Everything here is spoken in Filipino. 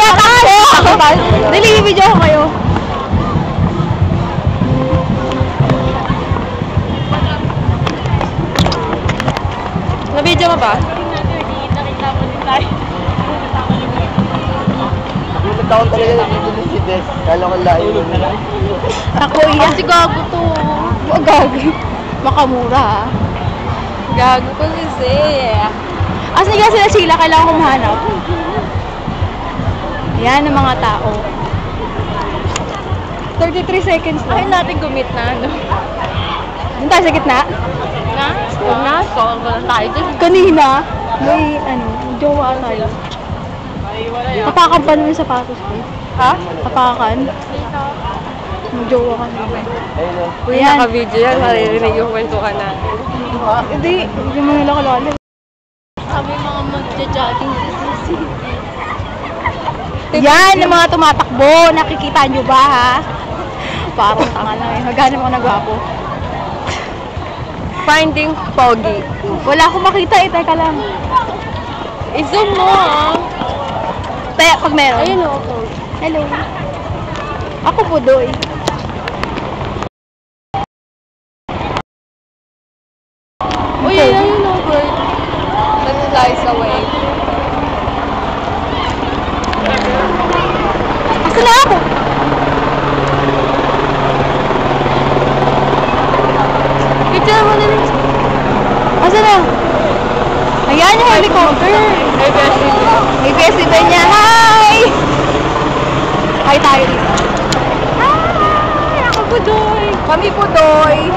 tumatakbo! Dali, video ko kayo. Na-video mo ba? Taon talaga dito si Des. Kala ko layo. Ako yan. Kasi gago to. Gago. Makamura ha. Gago ko kasi. Asa nga sila sila? Kailangan ko mahanap. Yan ang mga tao. 33 seconds lang. Ayaw natin gumit na. Ano? Doon tayo sa gitna? Solve na tayo dyan. Kanina, may jowa tayo. Tapakan pa naman yung sapatos ko. Ha? Tapakan? May jowa ka naman. Uy, naka-video yan. Maririnig yung kwentuhan natin. Hindi mo nila kalala. Kami mga magja-jogging sa sisi. Yan, yung mga tumatakbo. Nakikita nyo ba, ha? Parang tanga lang eh. Maghanap ako nagwapo. Finding Pogi. Wala akong makita eh. Teka lang. I-zoom mo, ah. Kaya pag meron. Ayun o. Hello. Ako po doy. Uy, ayun o, bird. That flies away. Asa na ako? Picture mo na rin. Asa na? Ayan yung helicopter. May festival niya. Hi! Hi tayo dito. Hi! Ako po doy. Kami po doy.